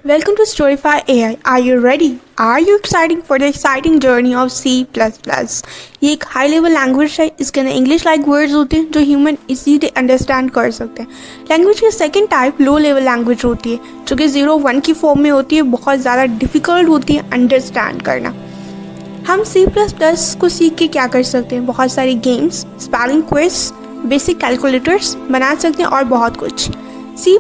Welcome to Storyfy AI. Are you ready? Are you excited for the exciting journey of C++? ये एक high level language है. इसके अंदर English like words होते हैं जो ह्यूमन इजीली अंडरस्टैंड कर सकते हैं. लैंग्वेज की second type low level language होती है जो कि 0-1 की फॉर्म में होती है. बहुत ज़्यादा डिफिकल्ट होती है अंडरस्टैंड करना. हम C++ को सीख के क्या कर सकते हैं? बहुत सारी games, spelling quiz, basic calculators बना सकते हैं और बहुत कुछ. C++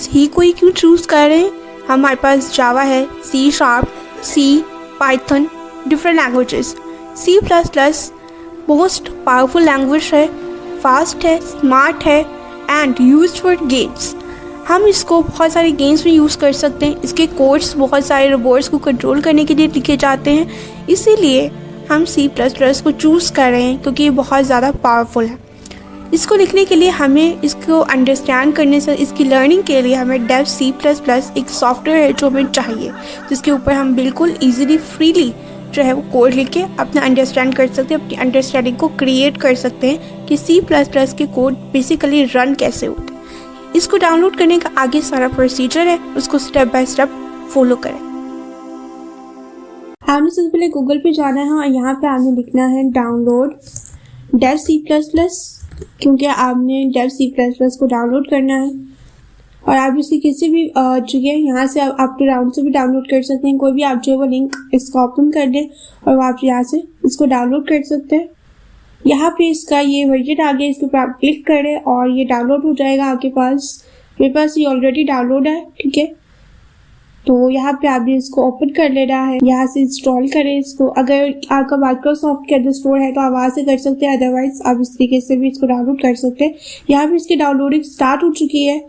ही कोई क्यों चूज़ कर रहे हैं? हमारे पास जावा है, C#, C, Python, different languages. C++ most powerful language है, फास्ट है, स्मार्ट है एंड यूज्ड फॉर गेम्स. हम इसको बहुत सारे गेम्स में यूज़ कर सकते हैं. इसके कोड्स बहुत सारे रोबोट्स को कंट्रोल करने के लिए लिखे जाते हैं. इसीलिए हम C++ को चूज़ कर रहे हैं क्योंकि ये बहुत ज़्यादा पावरफुल है. इसको लिखने के लिए हमें इसको अंडरस्टैंड करने से इसकी लर्निंग के लिए हमें डेव C++ एक सॉफ्टवेयर है जो हमें चाहिए, जिसके ऊपर हम बिल्कुल इजीली फ्रीली जो है वो कोड लिख के अपना अंडरस्टैंड कर सकते हैं, अपनी अंडरस्टैंडिंग को क्रिएट कर सकते हैं कि C++ के कोड बेसिकली रन कैसे होते हैं. इसको डाउनलोड करने का आगे सारा प्रोसीजर है, उसको स्टेप बाय स्टेप फॉलो करें. आपने सबसे पहले गूगल पे जाना है और यहाँ पे आपने लिखना है डाउनलोड डेव C++, क्योंकि आपने डेव C++ को डाउनलोड करना है. और आप इसकी किसी भी जगह यहाँ से आप टू डाउन से भी डाउनलोड कर सकते हैं. कोई भी आप जो है वो लिंक इसको ओपन कर दें और आप यहाँ से इसको डाउनलोड कर सकते हैं. यहाँ पे इसका ये वर्जन आ गया, इसके ऊपर आप क्लिक करें और ये डाउनलोड हो जाएगा आपके पास. मेरे पास ये ऑलरेडी डाउनलोड है, ठीक है. तो यहाँ पे आपने इसको ओपन कर लेना है, यहाँ से इंस्टॉल करें इसको. अगर आपका माइक्रोसॉफ्ट के अंदर स्टोर है तो आप वहाँ से कर सकते हैं, अदरवाइज आप इस तरीके से भी इसको डाउनलोड कर सकते हैं. यहाँ पे इसकी डाउनलोडिंग स्टार्ट हो चुकी है.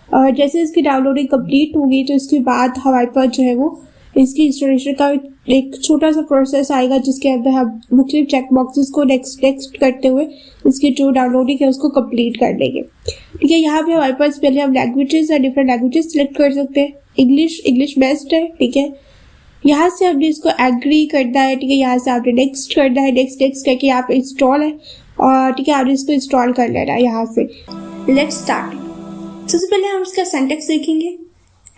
जैसे इसकी डाउनलोडिंग कंप्लीट होगी तो इसके बाद हमारे पास जो है वो इसकी इंस्टॉलेशन का एक छोटा सा प्रोसेस आएगा, जिसके अंदर हम मुख्तलिफ चेक बॉक्सेस को नेक्स्ट करते हुए इसकी जो डाउनलोडिंग है उसको कंप्लीट कर लेंगे, ठीक है. यहाँ पे हमारे पास पहले हम लैंग्वेजेस या डिफरेंट लैंग्वेजेस सिलेक्ट कर सकते हैं. इंग्लिश बेस्ट है, ठीक है. यहाँ से हमने इसको एग्री करना है, ठीक है. यहाँ से आपने नेक्स्ट करना है, नेक्स्ट करके यहाँ पे इंस्टॉल है और ठीक है आपने इसको इंस्टॉल कर लेना है. यहाँ से लेट्स स्टार्ट. सबसे पहले हम इसका सिंटैक्स देखेंगे.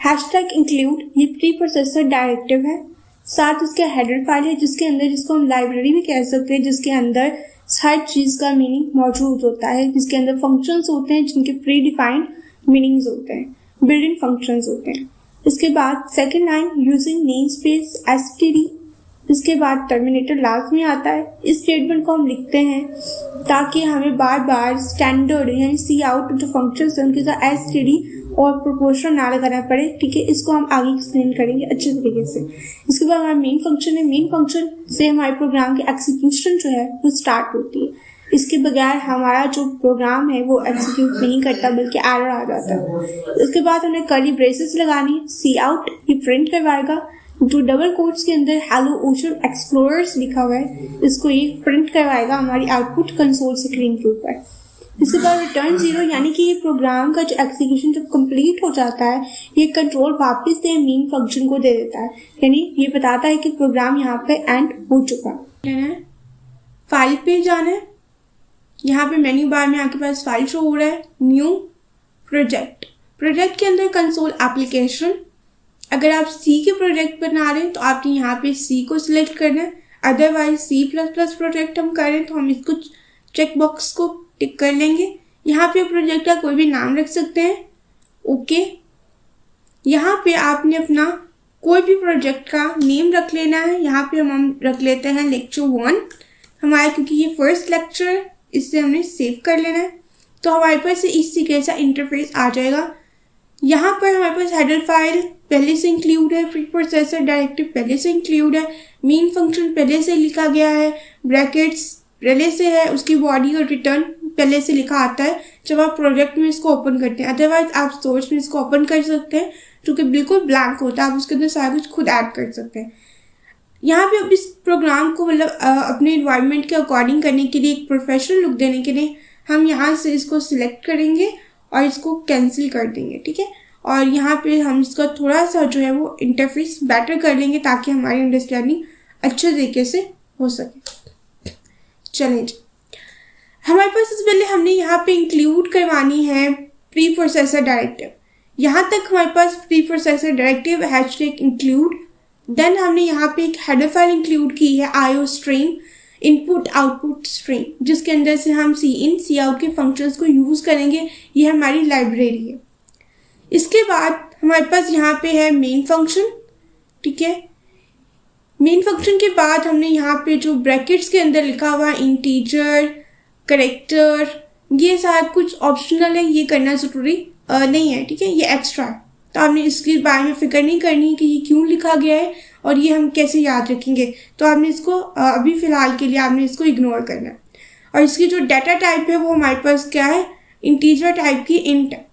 #include ये प्री प्रोसेसर डायरेक्टिव है, साथ उसका हेडर फाइल है जिसके अंदर, जिसको हम लाइब्रेरी भी कह सकते हैं, जिसके अंदर हर चीज का मीनिंग मौजूद होता है, जिसके अंदर फंक्शंस होते हैं जिनके प्री डिफाइंड मीनिंग्स होते हैं, बिल्ट इन फंक्शंस होते हैं. इसके बाद second line using name space std. इसके बाद टर्मिनेटर लास्ट में आता है. इस स्टेटमेंट को हम लिखते हैं ताकि हमें बार बार स्टैंडर्ड यानी सी आउट जो फंक्शन है उनके साथ std और प्रोपोर्शनल ना लगाना पड़े, ठीक है. इसको हम आगे एक्सप्लेन करेंगे अच्छे तरीके से. इसके बाद हमारा मेन फंक्शन है. मेन फंक्शन से हमारे प्रोग्राम की एक्सिक्यूशन जो है वो स्टार्ट होती है. इसके बगैर हमारा जो प्रोग्राम है वो एग्जीक्यूट नहीं करता बल्कि एरर आ जाता है. इसके बाद हमें कर्ली ब्रेसेस लगानी. सी आउट ये प्रिंट करवाएगा, जो डबल कोट्स के अंदर हेलो ओशन एक्सप्लोरर्स लिखा हुआ है इसको ये प्रिंट करवाएगा हमारी आउटपुट कंसोल स्क्रीन के ऊपर. इसके बाद रिटर्न 0 यानी कि ये प्रोग्राम का जो एग्जीक्यूशन जब कंप्लीट हो जाता है ये कंट्रोल वापस से मेन फंक्शन को दे देता है, यानी ये बताता है कि प्रोग्राम यहाँ पे एंड हो चुका है. फाइल पे जाना है. यहाँ पे मेन्यू बार में आपके पास फाइल शो हो रहा है. न्यू प्रोजेक्ट के अंदर कंसोल एप्लीकेशन. अगर आप C के प्रोजेक्ट बना रहे हैं तो आपने यहाँ पे C को सिलेक्ट करना है. अदरवाइज C++ प्रोजेक्ट हम करें तो हम इसको चेक बॉक्स को टिक कर लेंगे. यहाँ पे प्रोजेक्ट का कोई भी नाम रख सकते हैं. ओके. यहाँ पे आपने अपना कोई भी प्रोजेक्ट का नेम रख लेना है. यहाँ पे हम रख लेते हैं लेक्चर 1 हमारा, क्योंकि ये फर्स्ट लेक्चर है, इससे हमने सेव कर लेना है. तो हमारे पास इस तरीके से इंटरफेस आ जाएगा. यहाँ पर हमारे पास हेडर फाइल पहले से इंक्लूड है, प्री प्रोसेसर डायरेक्टिव पहले से इंक्लूड है, मेन फंक्शन पहले से लिखा गया है, ब्रैकेट्स पहले से है, उसकी बॉडी और रिटर्न पहले से लिखा आता है जब आप प्रोजेक्ट में इसको ओपन करते हैं. अदरवाइज आप सोर्स में इसको ओपन कर सकते हैं जो कि बिल्कुल ब्लैंक होता है. आप उसके अंदर सारा कुछ खुद ऐड कर सकते हैं. यहाँ पे अब इस प्रोग्राम को मतलब अपने इन्वायरमेंट के अकॉर्डिंग करने के लिए, एक प्रोफेशनल लुक देने के लिए हम यहाँ से इसको सिलेक्ट करेंगे और इसको कैंसिल कर देंगे, ठीक है. और यहाँ पे हम इसका थोड़ा सा जो है वो इंटरफेस बेटर कर लेंगे ताकि हमारी अंडरस्टैंडिंग अच्छे तरीके से हो सके. चलें जी, हमारे पास इससे पहले हमने यहाँ पे इंक्लूड करवानी है प्री प्रोसेसर डायरेक्टिव. यहाँ तक हमारे पास preprocessor directive hashtag include. Then हमने यहाँ पे एक हेडर फाइल इंक्लूड की है IO stream input output stream, जिसके अंदर से हम सी इन सी आउट के फंक्शंस को यूज करेंगे। ये हमारी लाइब्रेरी है। इसके बाद हमारे पास यहाँ पे है मेन फंक्शन, ठीक है। मेन फंक्शन के बाद हमने यहाँ पे जो ब्रैकेट्स के अंदर लिखा हुआ इंटीजर करेक्टर, ये सारा कुछ ऑप्शनल है, ये करना जरूरी नहीं है, ठीक है, ये एक्स्ट्रा है। तो आपने इसके बारे में फिक्र नहीं करनी कि ये क्यों लिखा गया है और ये हम कैसे याद रखेंगे। तो आपने इसको अभी फिलहाल के लिए आपने इसको इग्नोर करना है। और इसकी जो डाटा टाइप है वो हमारे पास क्या है, इंटीजर टाइप की इंट है।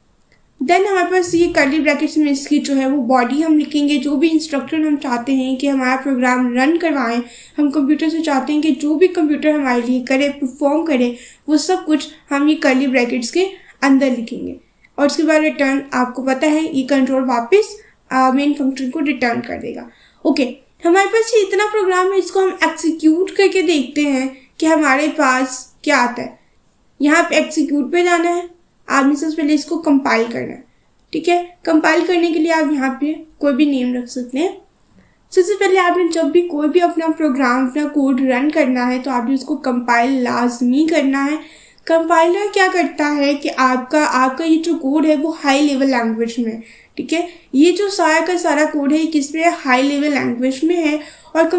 देन हमारे पास ये कर्ली ब्रैकेट्स में इसकी जो है वो बॉडी हम लिखेंगे। जो भी इंस्ट्रक्शन हम चाहते हैं कि हमारा प्रोग्राम रन करवाएं, हम कंप्यूटर से चाहते हैं कि जो भी कंप्यूटर हमारे लिए करे, परफॉर्म करे, वो सब कुछ हम ये कर्ली ब्रैकेट्स के अंदर लिखेंगे। और उसके बाद रिटर्न, आपको पता है ये कंट्रोल वापस मेन फंक्शन को रिटर्न कर देगा। ओके, हमारे पास ये इतना प्रोग्राम है, इसको हम एक्सिक्यूट करके देखते हैं कि हमारे पास क्या आता है। यहाँ पे एक्सिक्यूट पे जाना है, आपने सबसे पहले इसको कंपाइल करना है, ठीक है। कंपाइल करने के लिए आप यहाँ पे कोई भी नेम रख सकते हैं। सबसे पहले आपने जब भी कोई भी अपना प्रोग्राम, अपना कोड रन करना है तो आपने उसको कंपाइल लाजमी करना है। कंपाइलर क्या करता है कि आपका ये जो कोड है वो हाई लेवल लैंग्वेज में है, ठीक है। ये जो सारा का सारा कोड है किस में, हाई लेवल लैंग्वेज में है। और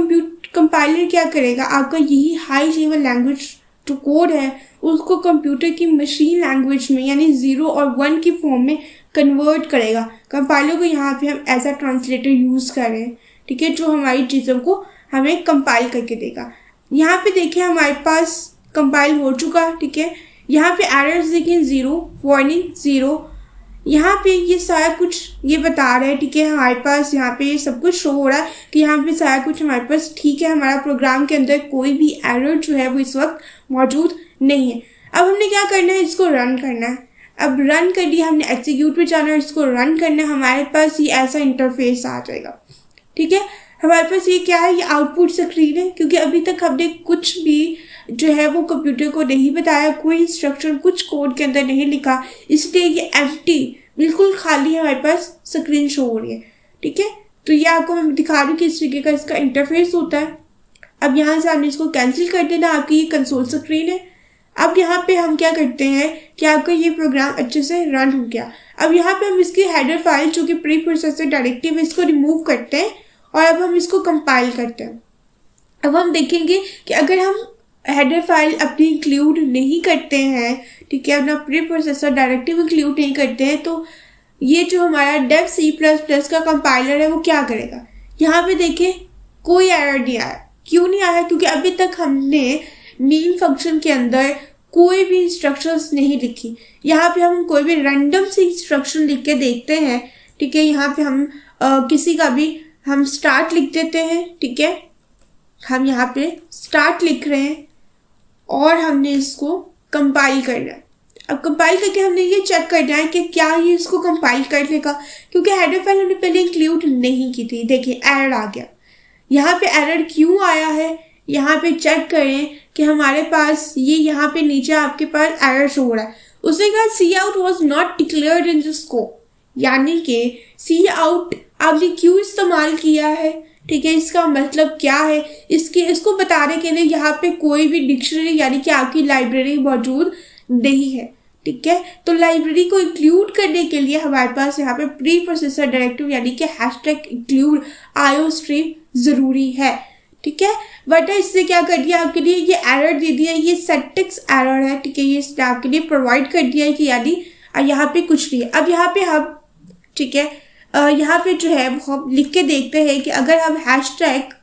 कंपाइलर क्या करेगा, आपका यही हाई लेवल लैंग्वेज जो कोड है उसको कंप्यूटर की मशीन लैंग्वेज में यानी 0 और 1 की फॉर्म में कन्वर्ट करेगा। कंपाइलर को यहाँ पे हम एज अ ट्रांसलेटर यूज कर रहे हैं, ठीक है, जो हमारी चीज़ों को हमें कंपाइल करके देगा। यहाँ पे देखिए हमारे पास कंपाइल हो चुका, ठीक है। यहाँ पे एरर्स देखें 0, वार्निंग 0। यहाँ पे ये सारा कुछ ये बता रहा है, ठीक है। हमारे पास यहाँ पे ये सब कुछ शो हो रहा है कि यहाँ पे सारा कुछ हमारे पास ठीक है। हमारा प्रोग्राम के अंदर कोई भी एरर जो है वो इस वक्त मौजूद नहीं है। अब हमने क्या करना है, इसको रन करना है। अब रन कर दिया, हमने एग्जीक्यूट पे जाना है, इसको रन करना है। हमारे पास ये ऐसा इंटरफेस आ जाएगा, ठीक है। हमारे पास ये क्या है, ये आउटपुट स्क्रीन है, क्योंकि अभी तक हमने कुछ भी जो है वो कंप्यूटर को नहीं बताया, कोई इंस्ट्रक्शन कुछ कोड के अंदर नहीं लिखा, इसलिए ये एम्प्टी बिल्कुल खाली हमारे पास स्क्रीन शो हो रही है, ठीक है। तो ये आपको मैं दिखा रही हूँ किस तरीके का इसका इंटरफेस होता है। अब यहाँ से आपने इसको कैंसिल कर देना, आपकी ये कंसोल स्क्रीन है। अब यहाँ पे हम क्या करते हैं कि आपका ये प्रोग्राम अच्छे से रन हो गया। अब यहाँ पे हम इसकी हेडर फाइल जो कि प्री प्रोसेसर डायरेक्टिव है इसको रिमूव करते हैं और अब हम इसको कंपाइल करते हैं। अब हम देखेंगे कि अगर हम हेडर फाइल अपनी इंक्लूड नहीं करते हैं, ठीक है, अपना प्री प्रोसेसर डायरेक्टिव इंक्लूड नहीं करते हैं, तो ये जो हमारा डेव C++ का कंपाइलर है वो क्या करेगा। यहाँ पे देखिए कोई एरर नहीं आया। क्यों नहीं आया, क्योंकि अभी तक हमने मेन फंक्शन के अंदर कोई भी इंस्ट्रक्शंस नहीं लिखी। यहाँ पे हम कोई भी रैंडम सी इंस्ट्रक्शन लिख के देखते हैं, ठीक है। यहाँ पे हम किसी का भी हम स्टार्ट लिख देते हैं, ठीक है। हम यहाँ पे स्टार्ट लिख रहे हैं और हमने इसको कंपाइल करना है। अब कंपाइल करके हमने ये चेक करना है कि क्या ये इसको कंपाइल कर लेगा, क्योंकि हेडर फाइल हमने पहले इंक्लूड नहीं की थी। देखिए एरर आ गया। यहाँ पे एरर क्यों आया है, यहाँ पे चेक करें कि हमारे पास ये यहाँ पे नीचे आपके पास एरर शो हो रहा है। उसने कहा cout was not declared in the scope, यानी कि सी आउट आपने क्यों इस्तेमाल किया है, ठीक है, इसका मतलब क्या है, इसको बताने के लिए यहाँ पे कोई भी डिक्शनरी यानी कि आपकी लाइब्रेरी मौजूद नहीं है, ठीक है। तो लाइब्रेरी को इंक्लूड करने के लिए हमारे पास यहाँ पे प्री प्रोसेसर डायरेक्टिव यानी कि हैशटैग इंक्लूड आईओ स्ट्रीम जरूरी है, ठीक है। बट इससे क्या कर दिया, आपके लिए ये एरर दे दिया, ये सिंटैक्स एरर है, ठीक है, ये इसने आपके लिए प्रोवाइड कर दिया है कि यानी यहाँ पे कुछ नहीं है। अब यहाँ पे हम, ठीक है, यहाँ पे जो है वो हम लिख के देखते हैं कि अगर हम हैशटैग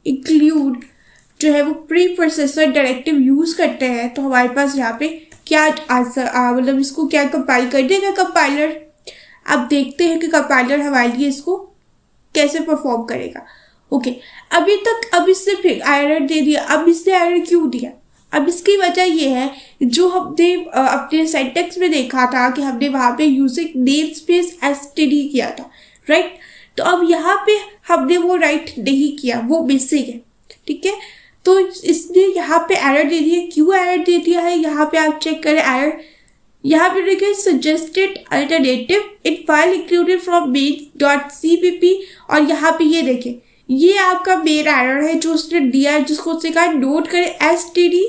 इंक्लूड जो है वो प्री प्रोसेसर डायरेक्टिव यूज करते हैं तो हमारे पास यहाँ पे क्या मतलब इसको क्या कंपाइल कर देगा कंपाइलर। अब देखते हैं कि कंपाइलर हमारे लिए इसको कैसे परफॉर्म करेगा। ओके, अभी तक अब इसने फिर एरर दे दिया। अब इसने एरर क्यों दिया, अब इसकी वजह ये है जो हमने अपने सिंटैक्स में देखा था कि हमने वहाँ पे यूजिंग नेम स्पेस एसटीडी किया था, राइट। तो अब यहाँ पे हमने वो राइट नहीं किया, वो मिसिंग है, ठीक है। तो इसने यहाँ पे एरर दे दिया। क्यों एरर दे दिया है, यहाँ पे आप चेक करें एरर यहाँ पे देखिए suggested alternative in file included from main.cpp, और यहाँ पे ये देखिए ये आपका मेन एरर है जो उसने दिया है, जिसको उसने कहा नोट करें std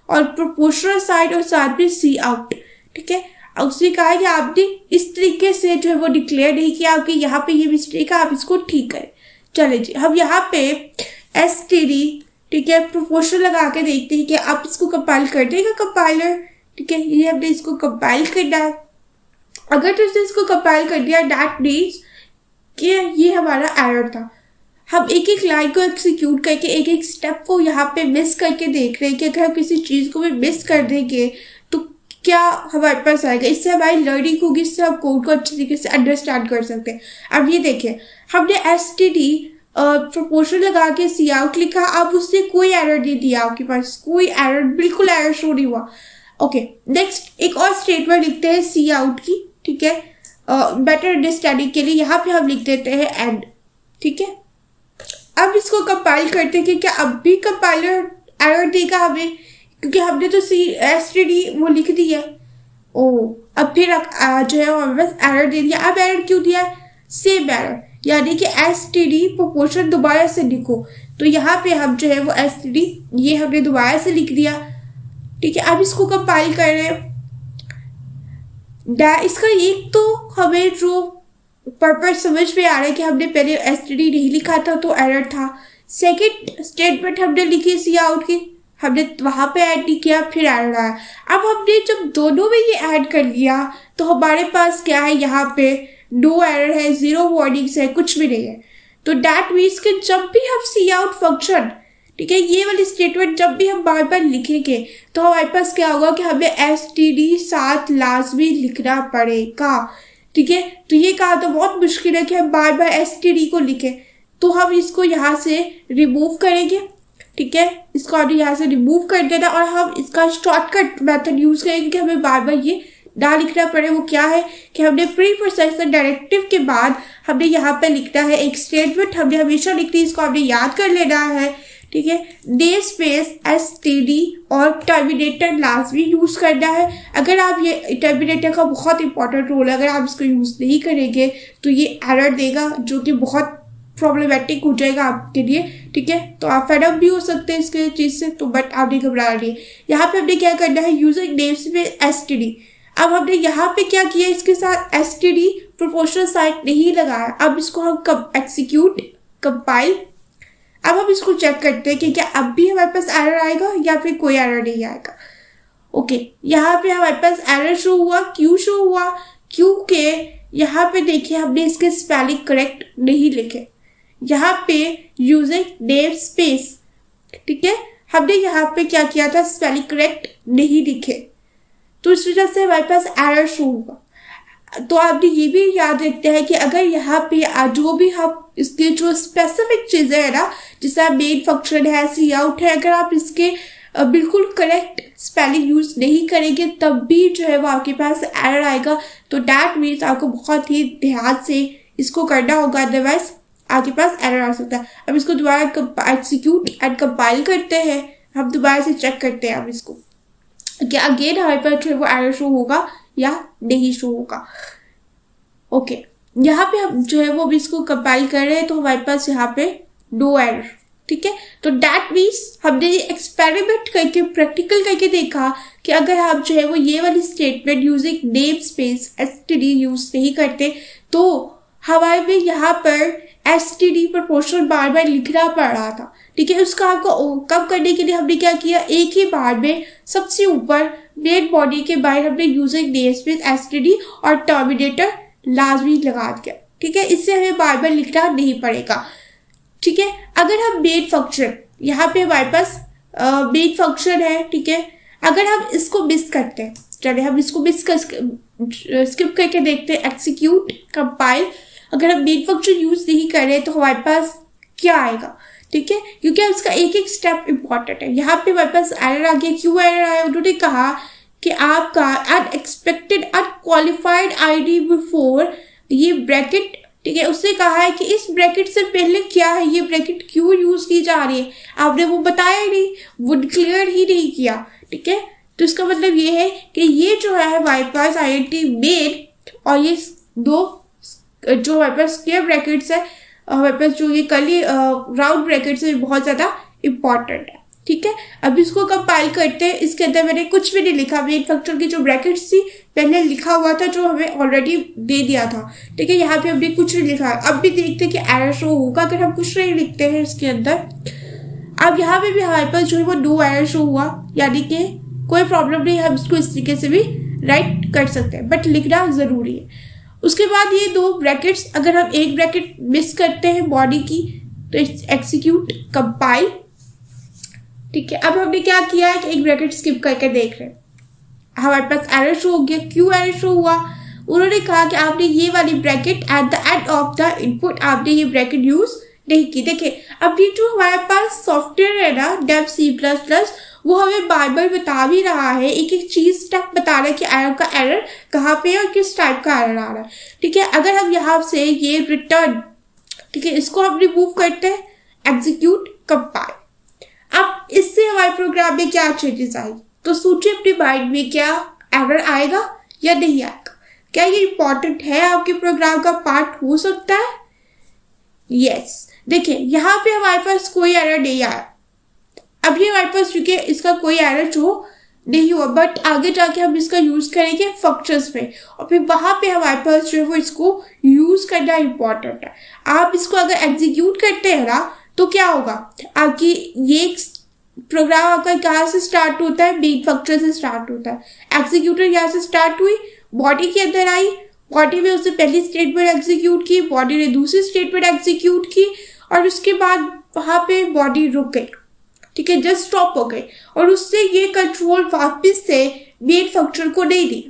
और प्रोपोर्शनल साइड और साथ में सी आउट। ठीक है, उसने कहा कि आपने इस तरीके से जो है वो डिक्लेयर नहीं किया, आपके यहाँ पे ये मिस्टेक है, आप इसको ठीक करें। चले जी, हम यहाँ पे std ठीक है प्रोपोर्शनल लगा के देखते हैं कि आप इसको कंपाइल कर देगा कंपाइलर। ठीक है, ये हमने इसको कंपाइल करना है। अगर तो इसको कंपाइल कर दिया दैट मीन्स कि ये हमारा एरर था। हम एक एक लाइन को एग्जीक्यूट करके एक एक स्टेप को यहाँ पे मिस करके देख रहे हैं कि अगर हम किसी चीज को भी मिस कर देंगे तो क्या हमारे पास आएगा। इससे हमारी लर्निंग होगी, इससे हम कोड को अच्छी तरीके से अंडरस्टैंड कर सकते हैं। अब ये देखिए हमने std प्रोपोर्शनल लगा के सी आउट लिखा, अब उसने कोई एरर नहीं दिया, आपके पास कोई एरर, बिल्कुल एरर शो नहीं हुआ। ओके, नेक्स्ट एक और स्टेटमेंट लिखते हैं सी आउट की। ठीक है, बेटर अंडरस्टैंडिंग के लिए यहाँ पे हम लिख देते हैं एंड। ठीक है, अब इसको कंपाइल करते हैं कि क्या अब भी कंपाइलर एरर देगा हमें, क्योंकि हमने तो std वो लिख दिया। अब फिर जो है हमें बस एरर दे दिया। अब एरर क्यों दिया? सेम एरर, यानी कि std प्रोपोर्शन दोबारा से लिखो। तो यहाँ पे हम जो है वो std ये हमने दोबारा से लिख दिया। ठीक है, अब इसको कंपाइल कर रहे हैं। इसका एक तो हमें जो पर्पस समझ में आ रहा है कि हमने पहले std नहीं लिखा था तो एरर था। सेकंड स्टेटमेंट हमने लिखी सी आउट की, हमने वहां पे ऐड नहीं किया, फिर एरर आया। अब हमने जब दोनों में ये ऐड कर लिया तो हमारे पास क्या है, यहाँ पे नो एरर है, जीरो वार्निंग्स है, कुछ भी नहीं है। तो दैट मीन्स कि जब भी हम सी आउट फंक्शन, ठीक है, ये वाली स्टेटमेंट जब भी हम बार बार लिखेंगे तो हमारे पास क्या होगा कि हमें std साथ लाजमी लिखना पड़ेगा। ठीक है, तो ये कहा तो बहुत मुश्किल है कि हम बार बार std को लिखें, तो हम इसको यहाँ से रिमूव करेंगे। ठीक है, इसको हमने यहाँ से रिमूव कर देना और हम इसका शॉर्टकट मेथड यूज करेंगे कि हमें बार बार ये ना लिखना पड़े। वो क्या है कि हमने प्री प्रोसेसर डायरेक्टिव के बाद हमने यहाँ पे लिखना है एक स्टेटमेंट, हमने हमेशा लिखनी है, इसको हमने याद कर लेना है। ठीक है, डे स्पेस std और टर्मिनेटर लाजमी यूज करना है। अगर आप ये टर्मिनेटर का बहुत इंपॉर्टेंट रोल है, अगर आप इसको यूज नहीं करेंगे तो ये एरर देगा जो कि बहुत प्रॉब्लमेटिक हो जाएगा आपके लिए। ठीक है, तो आप फेड अप भी हो सकते हैं इसके चीज से, तो बट आप नहीं घबरा रही है। यहाँ पे हमने क्या करना है, यूजर नेम्स में std। अब हमने यहाँ पे क्या किया, इसके साथ std प्रोपोर्शनल साइड नहीं लगाया। अब इसको हम एक्सिक्यूट कंपाइल, अब हम इसको चेक करते हैं कि क्या अब भी हमारे पास एरर आएगा या फिर कोई एरर नहीं आएगा। ओके, यहाँ पे हमारे पास एरर शो हुआ। क्यों शो हुआ? क्योंकि यहाँ पे देखिए हमने इसके स्पेलिंग करेक्ट नहीं लिखे। यहाँ पे यूजर नेम स्पेस, ठीक है, हमने यहाँ पे क्या किया था, स्पेलिंग करेक्ट नहीं लिखे, तो इस वजह से हमारे पास एरर शो हुआ। तो आपने ये भी याद रखते हैं कि अगर यहाँ पे जो भी हम इसके जो स्पेसिफिक चीजें है ना, जैसे मेन फंक्शन है, सी आउट है, अगर आप इसके बिल्कुल करेक्ट स्पेलिंग यूज नहीं करेंगे तब भी जो है वो आपके पास एरर आएगा। तो दैट मीन्स आपको बहुत ही ध्यान से इसको करना होगा, अदरवाइज आपके पास एरर आ सकता है। अब इसको दोबारा एक्सिक्यूट एंड कंपाइल करते हैं, हम दोबारा से चेक करते हैं अब इसको क्या अगेन हमारे पास जो है वो एरर शो होगा या नहीं शो होगा। ओके, यहाँ पे हम जो है वो अभी इसको कंपाइल कर रहे हैं तो हमारे पास यहाँ पे नो एरर। ठीक है, तो दैट मीन्स हमने एक्सपेरिमेंट करके प्रैक्टिकल करके देखा कि अगर आप जो है वो ये वाली statement using name space std use नहीं करते तो हमारे में यहाँ पर std प्रोपोर्शनल बार बार लिखना पड़ रहा था। ठीक है, उसका आपको कम करने के लिए हमने क्या किया, एक ही बार में सबसे ऊपर मेन बॉडी के बाहर हमने यूजिंग नेम स्पेस std और टर्मिनेटर लाजमी लगा दिया। ठीक है, इससे हमें बार बार लिखना नहीं पड़ेगा। ठीक है, अगर हम मेन फंक्शन, यहाँ पे हमारे पास मेन फंक्शन है, ठीक है, अगर हम इसको मिस करते हैं, चलिए हम इसको स्किप करके देखते हैं, एक्सिक्यूट कंपाइल। अगर हम मेन फंक्शन यूज नहीं कर रहे तो हमारे पास क्या आएगा, ठीक है, क्योंकि इसका एक एक स्टेप इंपॉर्टेंट है। यहाँ पे हमारे पास एरर आ गया। क्यों एरर आया? उन्होंने कहा कि आपका अनएक्सपेक्टेड अनक्वालिफाइड आईडी बिफोर ये ब्रैकेट, ठीक है, उसने कहा है कि इस ब्रैकेट से पहले क्या है, ये ब्रैकेट क्यों यूज की जा रही है, आपने वो बताया ही नहीं, वो डिक्लेयर ही नहीं किया। ठीक है, तो इसका मतलब ये है कि ये जो है हमारे पास INT मेन और ये दो जो हमारे पास स्क्वायर ब्रैकेट्स है, हमारे पास जो ये कर्ली राउंड ब्रैकेट्स है, बहुत ज्यादा इंपॉर्टेंट है। ठीक है, अब इसको कंपाइल करते हैं। इसके अंदर मैंने कुछ भी नहीं लिखा, मेन फंक्शन की जो ब्रैकेट्स थी पहले लिखा हुआ था जो हमें ऑलरेडी दे दिया था। ठीक है, यहाँ पे हमने कुछ नहीं लिखा। अब भी देखते हैं कि एरर शो होगा अगर हम कुछ नहीं लिखते हैं इसके अंदर। अब यहाँ पे भी हमारे पास जो है वो 2 एरर शो हुआ, यानी कि कोई प्रॉब्लम नहीं, हम इसको इस तरीके से भी राइट कर सकते हैं, बट लिखना जरूरी है। उसके बाद ये 2 ब्रैकेट्स, अगर हम एक ब्रैकेट मिस करते हैं बॉडी की तो एग्जीक्यूट कंपाइल। ठीक है, अब हमने क्या किया है कि एक ब्रैकेट स्किप करके देख रहे हैं, हमारे पास एरर शो हो गया। क्यों एरर शो हुआ? उन्होंने कहा कि आपने ये वाली bracket at the end of the input आपने ये ब्रैकेट यूज नहीं की। देखिए, अब ये जो हमारे पास सॉफ्टवेयर है ना डेव C++, वो हमें बार बार बता भी रहा है, एक एक चीज तक बता रहा है कि एरर का एरर कहाँ पे है और किस टाइप का एरर आ रहा है। ठीक है, अगर हम यहाँ से ये रिटर्न, ठीक है, इसको हम रिमूव करते हैं, एग्जीक्यूट कंपाइल। अब इससे हमारे प्रोग्राम में क्या चेंजेस आएगी? तो सोचिए अपने माइंड में, क्या एरर आएगा या नहीं आएगा? क्या ये इंपॉर्टेंट है, आपके प्रोग्राम का पार्ट हो सकता है? यस, देखिए यहाँ पे हमारे पास कोई एरर नहीं आया। अब ये हमारे पास चूंकि इसका कोई एरर शो नहीं हुआ, बट आगे जाके हम इसका यूज करेंगे फंक्शंस में और फिर वहां पे हमारे पास जो है वो इसको यूज करना इंपॉर्टेंट है। आप इसको अगर एग्जीक्यूट करते हैं ना तो क्या होगा, आपकी ये प्रोग्राम आपका कहाँ से स्टार्ट होता है? मेन फंक्शन से स्टार्ट होता है। एग्जीक्यूटर यहाँ से स्टार्ट हुई, बॉडी के अंदर आई, बॉडी में उसने पहली स्टेटमेंट एग्जीक्यूट की, बॉडी ने दूसरी स्टेटमेंट एग्जीक्यूट की और उसके बाद वहां पे बॉडी रुक गई। ठीक है, जस्ट स्टॉप हो गई और उससे ये कंट्रोल वापस से मेन फंक्शन को नहीं दी।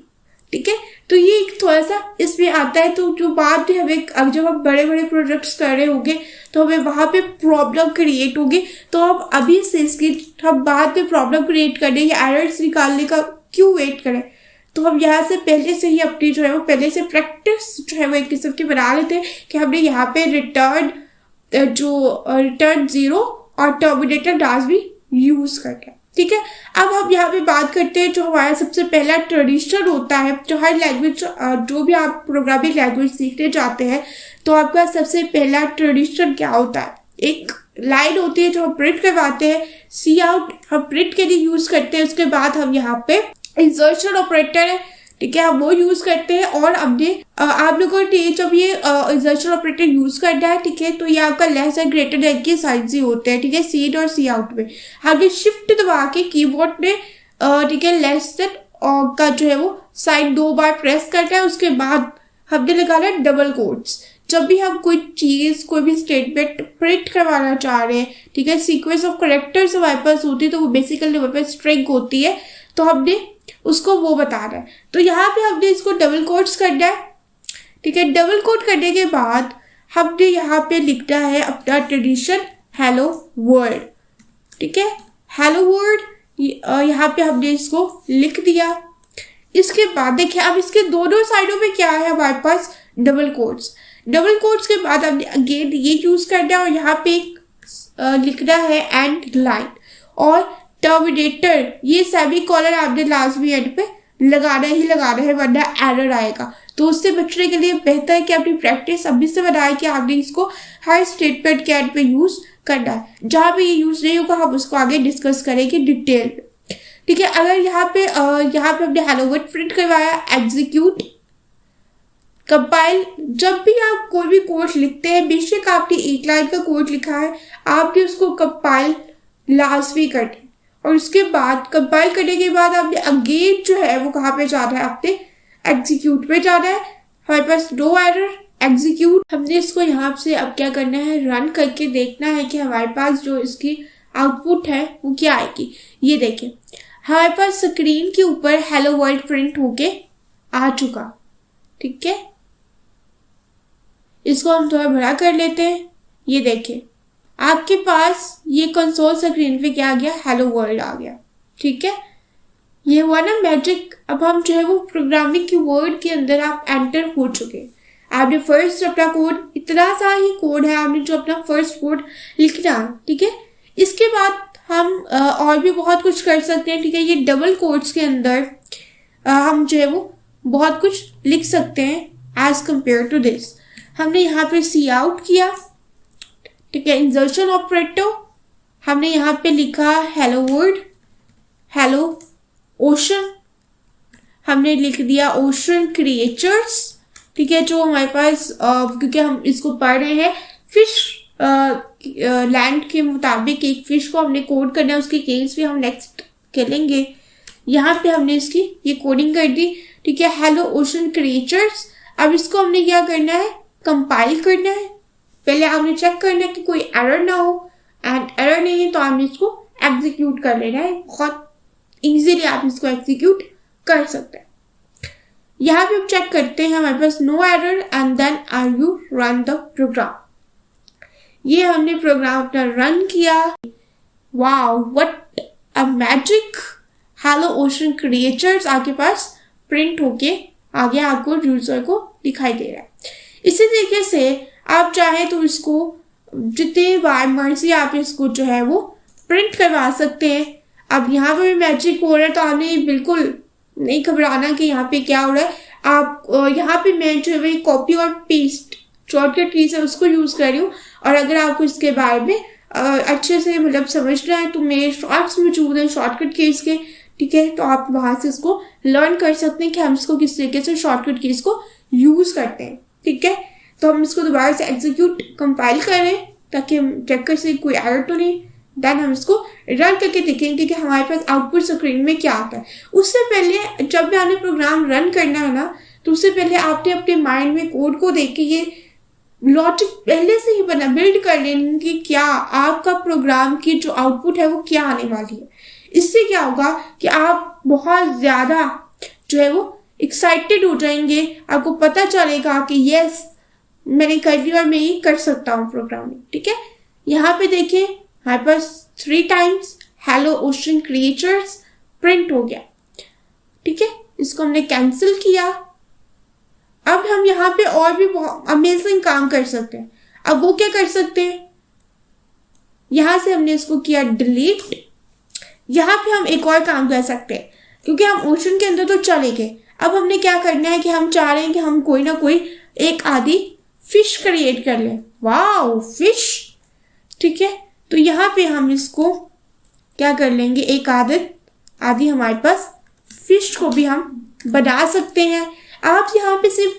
ठीक है, तो ये एक थोड़ा सा इसमें आता है। तो जो बाद में हमें जब हम बड़े बड़े प्रोजेक्ट्स कर रहे होंगे तो हमें वहां पे प्रॉब्लम क्रिएट होगी, तो हम अभी से इसकी हम बाद में प्रॉब्लम क्रिएट करने या एरर्स निकालने का क्यों वेट करें? तो हम यहाँ से पहले से ही अपनी जो है वो पहले से प्रैक्टिस जो है वो एक किस्म की बना लेते हैं कि हमने यहाँ पे रिटर्न 0 और टर्मिनेटर डास भी यूज करके। ठीक है, अब हम यहाँ पे बात करते हैं जो हमारा सबसे पहला ट्रेडिशन होता है। जो हर लैंग्वेज, जो भी आप प्रोग्रामिंग लैंग्वेज सीखने जाते हैं तो आपका सबसे पहला ट्रेडिशन क्या होता है? एक लाइन होती है जो हम प्रिंट करवाते हैं, सी आउट हम प्रिंट के लिए यूज करते हैं। उसके बाद हम यहाँ पे इंसर्शन ऑपरेटर है, ठीक है, हम वो यूज करते हैं। और हमने आप लोगों को जब ये इंसर्शन ऑपरेटर यूज करना है, ठीक है, तो ये आपका लेस एंड ग्रेटर देन के साइंस ही होते हैं। ठीक है, सी इन और सी आउट में हमने शिफ्ट दबा के कीबोर्ड में, ठीक है, लेस देन का जो है वो साइन 2 बार प्रेस करना है। उसके बाद हमने लगाना है डबल कोट्स। जब भी हम कोई चीज, कोई भी स्टेटमेंट प्रिंट करवाना चाह रहे हैं, ठीक है, सीक्वेंस ऑफ कैरेक्टर्स हमारे पास होती है, तो वो बेसिकली हमारे पास स्ट्रिंग होती है, तो हमने उसको वो बता रहा है। तो यहाँ पे हमने इसको डबल कोट्स करना है। ठीक है, डबल कोट करने के बाद हमने यहाँ पे लिखना है अपना ट्रेडिशन हेलो वर्ल्ड। ठीक है, हेलो वर्ल्ड, यहाँ पे हमने इसको लिख दिया। इसके बाद देखिए, अब इसके दोनों साइडों में क्या है हमारे पास? Double quotes. डबल कोट्स के बाद हमने अगेन ये यूज करना है और यहाँ पे लिखना है एंड लाइन और टर्मिनेटर, ये सेमी कॉलर आपने लास्ट में एंड पे लगाना ही लगाना है, वरना एरर आएगा। तो उससे बचने के लिए बेहतर है कि अपनी प्रैक्टिस अभी से बनाए कि आपने इसको हर स्टेटमेंट के एंड पे यूज करना है। जहां पे ये यूज नहीं होगा हम उसको आगे डिस्कस करेंगे डिटेल में। ठीक है, अगर यहाँ पे हमने हेलो वर्ल्ड प्रिंट करवाया, एग्जीक्यूट कंपाइल। जब भी आप कोई भी कोड लिखते हैं, बेशक आपने एक लाइन का कोड लिखा है, आपने उसको कंपाइल लाजमी करना है। और उसके बाद कंपाइल करने के बाद आपने अगेन जो है वो कहाँ पे जाना है? आपने एग्जीक्यूट पे जाना है। हमारे पास नो एरर, एग्जीक्यूट। हमने इसको यहाँ से अब क्या करना है? रन करके देखना है कि हमारे पास जो इसकी आउटपुट है वो क्या आएगी। ये देखिए, हमारे पास स्क्रीन के ऊपर हेलो वर्ल्ड प्रिंट होके आ चुका। ठीक है, इसको हम थोड़ा बड़ा कर लेते हैं। ये देखिए, आपके पास ये कंसोल स्क्रीन पे क्या आ गया? हेलो वर्ल्ड आ गया। ठीक है, ये हुआ ना मैजिक। अब हम जो है वो प्रोग्रामिंग की वर्ड के अंदर आप एंटर हो चुके। आपने फर्स्ट अपना कोड, इतना सा ही कोड है, आपने जो अपना फर्स्ट कोड लिखना, ठीक है, इसके बाद हम और भी बहुत कुछ कर सकते हैं, ठीक है। ये डबल कोट्स के अंदर हम जो है वो बहुत कुछ लिख सकते हैं एज कंपेयर टू दिस। हमने यहाँ पे सी आउट किया, ठीक है। इंसर्शन ऑपरेटर हमने यहाँ पे लिखा हेलो वर्ल्ड, हेलो ओशन, हमने लिख दिया ओशन क्रिएचर्स, ठीक है। जो हमारे पास क्योंकि हम इसको पढ़ रहे हैं फिश लैंड के मुताबिक एक फिश को हमने कोड करना है, उसके केस भी हम नेक्स्ट खेलेंगे। यहाँ पे हमने इसकी ये कोडिंग कर दी, ठीक है। Hello ocean creatures. अब इसको हमने क्या करना है, कंपाइल करना है। पहले आपने चेक करना है कि कोई एरर ना हो, एंड एरर नहीं है तो आपने इसको एग्जीक्यूट कर लेना है। बहुत इजीली आप इसको एग्जीक्यूट कर सकते हैं। यहाँ पे हम चेक करते हैं हमारे पास no error, and then are you run the program. ये हमने प्रोग्राम अपना रन किया। Wow what a magic, hello ocean creatures आपके पास प्रिंट होके आगे आपको यूजर को दिखाई दे रहा है। इसी तरीके से आप चाहे तो इसको जितने बार मर्जी आप इसको जो है वो प्रिंट करवा सकते हैं। अब यहाँ पे भी मैजिक हो रहा है तो आपने बिल्कुल नहीं घबराना कि यहाँ पे क्या हो रहा है। आप यहाँ पे मैं जो है कॉपी और पेस्ट शॉर्टकट कीज है उसको यूज कर रही हूँ, और अगर आपको इसके बारे में अच्छे से मतलब समझना है तो मेरे शॉर्ट्स मौजूद हैं शॉर्टकट कीज के, ठीक है। तो आप वहां से इसको लर्न कर सकते हैं कि हम इसको किस तरीके से शॉर्टकट कीज को यूज करते हैं, ठीक है। तो हम इसको दोबारा से एग्जीक्यूट कंपाइल करें ताकि हम चेक कर सकें कोई एरर तो नहीं। देन हम इसको रन करके देखेंगे कि हमारे पास आउटपुट स्क्रीन में क्या आता है। उससे पहले जब भी आपने प्रोग्राम रन करना है ना, तो उससे पहले आपने अपने माइंड में कोड को देख के ये लॉजिक पहले से ही बना बिल्ड कर लेंगे कि क्या आपका प्रोग्राम की जो आउटपुट है वो क्या आने वाली है। इससे क्या होगा कि आप बहुत ज्यादा जो है वो एक्साइटेड हो जाएंगे, आपको पता चलेगा कि यस मैंने कर लिया और मैं ये कर सकता हूँ प्रोग्रामिंग, ठीक है। यहाँ पे देखिए हमारे पास 3 times hello ocean creatures print हो गया, ठीक है। इसको हमने कैंसिल किया। अब हम यहाँ पे और भी बहुत अमेजिंग काम कर सकते हैं। अब वो क्या कर सकते हैं, यहां से हमने इसको किया डिलीट। यहाँ पे हम एक और काम कर सकते हैं, क्योंकि हम ओशन के अंदर तो चले गए। अब हमने क्या करना है कि हम चाह रहे हैं कि हम कोई ना कोई एक आधी फिश क्रिएट कर लें। वाओ फिश, ठीक है। तो यहाँ पे हम इसको क्या कर लेंगे, एक आधी हमारे पास फिश को भी हम बना सकते हैं। आप यहाँ पे सिर्फ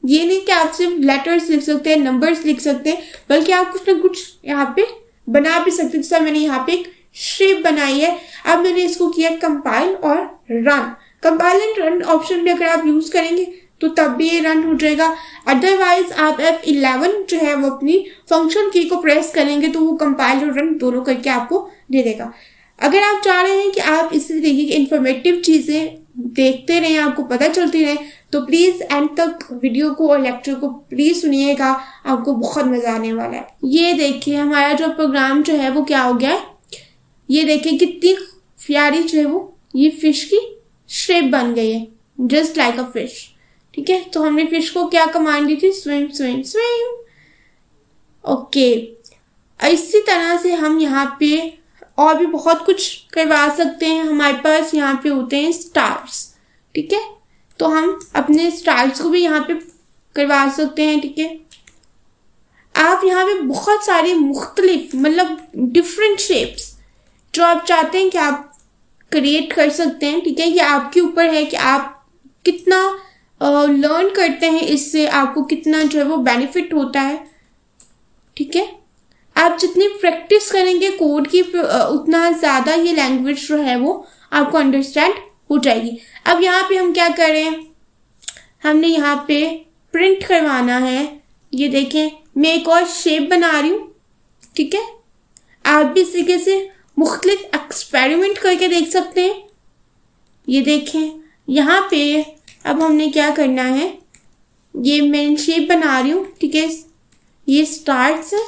ये नहीं कि आप सिर्फ लेटर्स लिख सकते हैं, नंबर्स लिख सकते हैं, बल्कि आप कुछ ना कुछ यहाँ पे बना भी सकते हैं। जैसा मैंने यहाँ पे एक शेप बनाई है। अब मैंने इसको किया कंपाइल और run. Compile and run option भी अगर आप यूज करेंगे तो तब भी ये रन हो जाएगा। अदरवाइज आप F11 जो है वो अपनी फंक्शन की को प्रेस करेंगे तो वो कंपाइल और रन दोनों करके आपको दे देगा। अगर आप चाह रहे हैं कि आप इसी तरीके की इंफॉर्मेटिव चीजें देखते रहें, आपको पता चलती रहे, तो प्लीज एंड तक वीडियो को और लेक्चर को प्लीज सुनिएगा, आपको बहुत मजा आने वाला है। ये देखिए हमारा जो प्रोग्राम जो है वो क्या हो गया है। ये देखिए कितनी प्यारी जो है वो ये फिश की शेप बन गई है, जस्ट लाइक अ फिश, ठीक है। तो हमने फिश को क्या कमांड दी थी, स्विम स्विम स्विम। ओके, इसी तरह से हम यहाँ पे और भी बहुत कुछ करवा सकते हैं। हमारे पास यहाँ पे होते हैं स्टार्स, ठीक है। तो हम अपने स्टार्स को भी यहाँ पे करवा सकते हैं, ठीक है। आप यहाँ पे बहुत सारे मुख्तलिफ मतलब डिफरेंट शेप्स जो आप चाहते हैं कि आप क्रिएट कर सकते हैं, ठीक है। ये आपके ऊपर है कि आप कितना लर्न करते हैं, इससे आपको कितना जो है वो बेनिफिट होता है, ठीक है। आप जितनी प्रैक्टिस करेंगे कोड की उतना ज़्यादा ये लैंग्वेज जो है वो आपको अंडरस्टैंड हो जाएगी। अब यहाँ पे हम क्या करें, हमने यहाँ पे प्रिंट करवाना है। ये देखें मैं एक और शेप बना रही हूँ, ठीक है। आप भी इस तरीके से मुख्तलिफ एक्सपेरिमेंट करके देख सकते हैं। ये देखें यहाँ पे अब हमने क्या करना है, ये मैं शेप बना रही हूँ, ठीक है। ये स्टार्स है।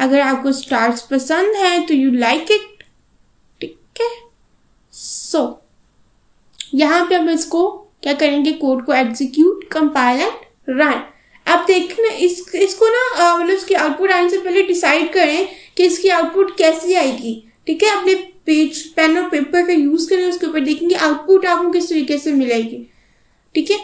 अगर आपको स्टार्स पसंद है तो यू लाइक इट, ठीक है। सो यहाँ पे हम इसको क्या करेंगे, कोड को एग्जीक्यूट कंपाइल एंड रन। अब देखना इसको ना मतलब इसके आउटपुट आने से पहले डिसाइड करें कि इसकी आउटपुट कैसी आएगी। ठीक है, अपने पेज पेन और पेपर का यूज करें, उसके ऊपर देखेंगे आउटपुट आपको किस तरीके से मिलेगी। ठीक है,